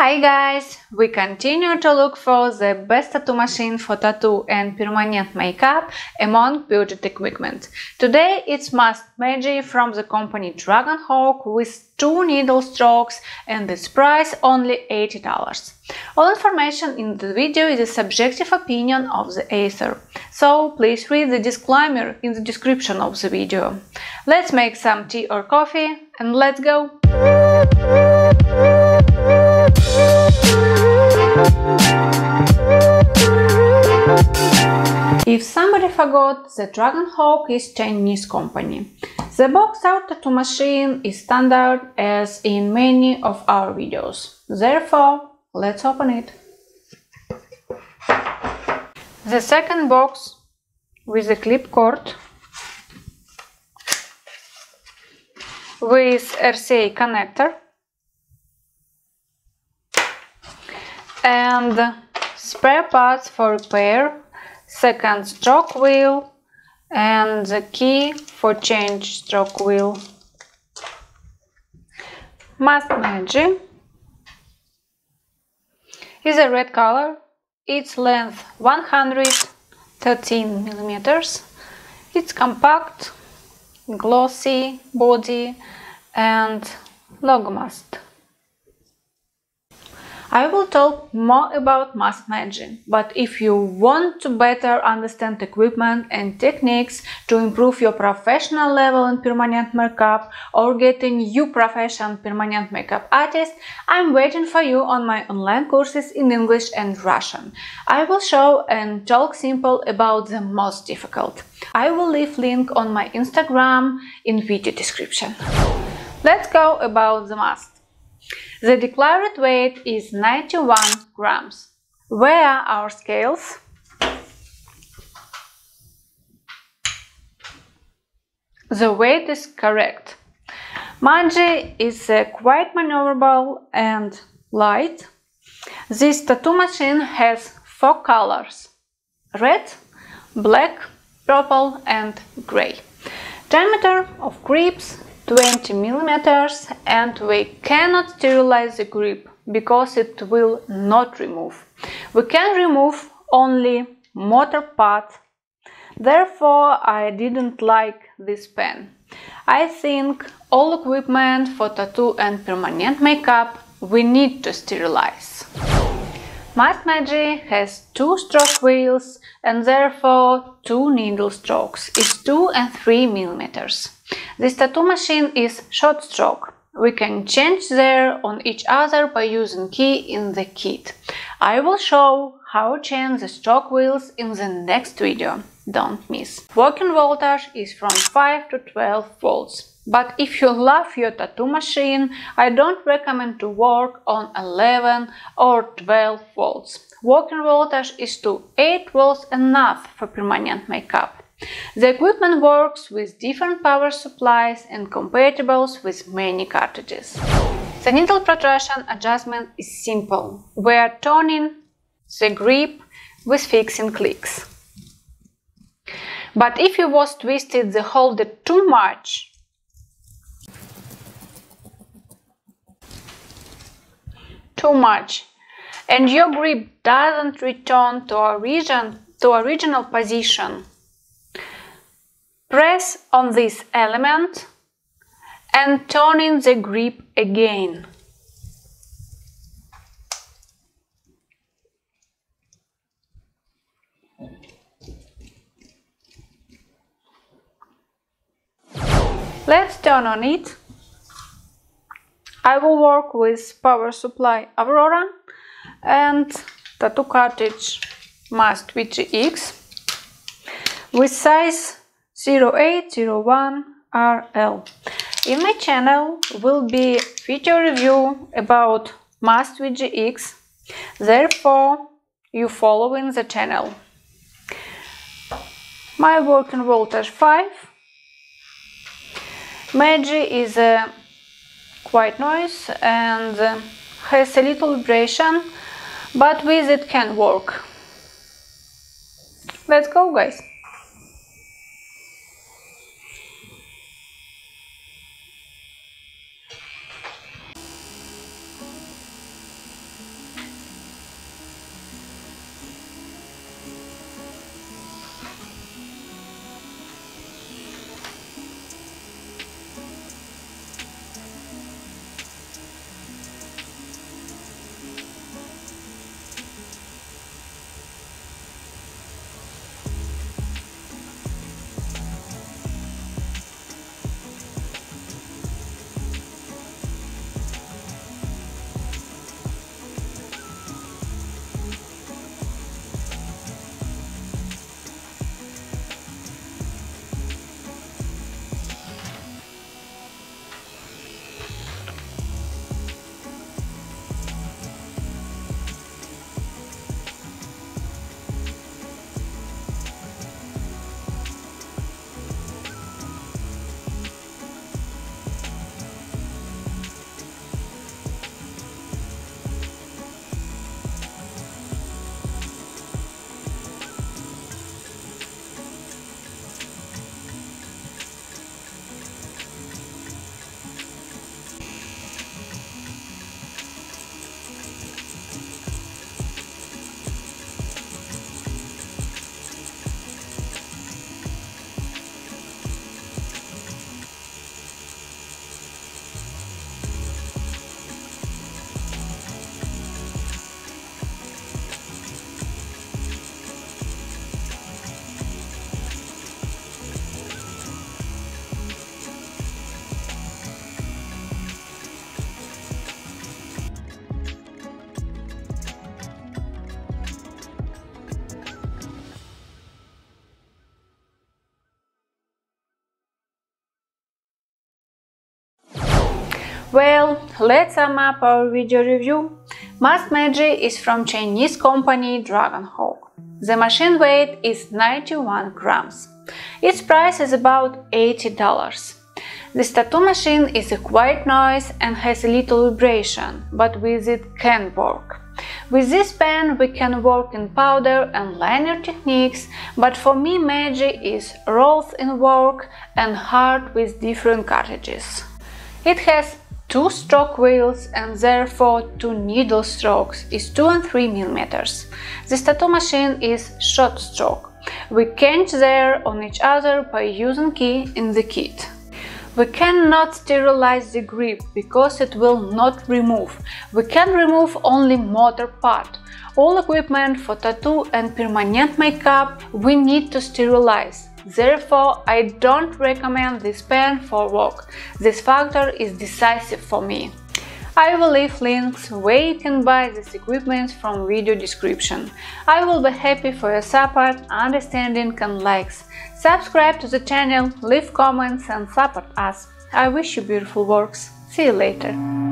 Hi guys! We continue to look for the best tattoo machine for tattoo and permanent makeup among budget equipment. Today it's Mast Magi from the company Dragonhawk with 2 needle strokes and its price only $80. All information in the video is a subjective opinion of the author, so please read the disclaimer in the description of the video. Let's make some tea or coffee and let's go! If somebody forgot, the Dragonhawk is Chinese company. The box out tattoo machine is standard as in many of our videos. Therefore, let's open it. The second box with a clip cord with RCA connector and spare parts for repair, second stroke wheel and the key for change stroke wheel. Mast Magi is a red color, its length 113 millimeters, it's compact, glossy body and logo mast. I will talk more about Mast Magi, but if you want to better understand equipment and techniques to improve your professional level in permanent makeup or get a new profession permanent makeup artist, I'm waiting for you on my online courses in English and Russian. I will show and talk simple about the most difficult. I will leave link on my Instagram in video description. Let's go about the mast. The declared weight is 91 grams. Where are our scales? The weight is correct. Magi is quite maneuverable and light. This tattoo machine has 4 colors: red, black, purple and gray. Diameter of grips 20 millimeters, and we cannot sterilize the grip because it will not remove. We can remove only motor part. Therefore, I didn't like this pen. I think all equipment for tattoo and permanent makeup we need to sterilize. Mast Magi has 2 stroke wheels and therefore 2 needle strokes, is 2 and 3 millimeters. This tattoo machine is short stroke. We can change there on each other by using key in the kit. I will show how to change the stroke wheels in the next video. Don't miss. Working voltage is from 5 to 12 volts. But if you love your tattoo machine, I don't recommend to work on 11 or 12 volts. Working voltage is to 8 volts enough for permanent makeup. The equipment works with different power supplies and compatibles with many cartridges. The needle protrusion adjustment is simple. We are turning the grip with fixing clicks. But if you was twisted the holder too much, and your grip doesn't return to original position, press on this element and turn in the grip again. Let's turn on it. I will work with power supply Aurora and tattoo cartridge Mast Magi X with size 0801 RL. In my channel will be video review about Mast Magi X, therefore you following the channel. My working voltage 5. Magi is quite noise and has a little vibration, but with it can work. Let's go, guys. Well, let's sum up our video review. Mast Magi is from Chinese company Dragonhawk. The machine weight is 91 grams. Its price is about $80. This tattoo machine is a quiet noise and has a little vibration, but with it can work. With this pen we can work in powder and liner techniques, but for me Magi is rough in work and hard with different cartridges. It has 2 stroke wheels and therefore 2 needle strokes is 2 and 3 mm. This tattoo machine is short stroke. We can wear on each other by using key in the kit. We cannot sterilize the grip because it will not remove. We can remove only motor part. All equipment for tattoo and permanent makeup we need to sterilize. Therefore, I don't recommend this pen for work. This factor is decisive for me. I will leave links where you can buy this equipment from video description. I will be happy for your support, understanding and likes. Subscribe to the channel, leave comments and support us. I wish you beautiful works. See you later.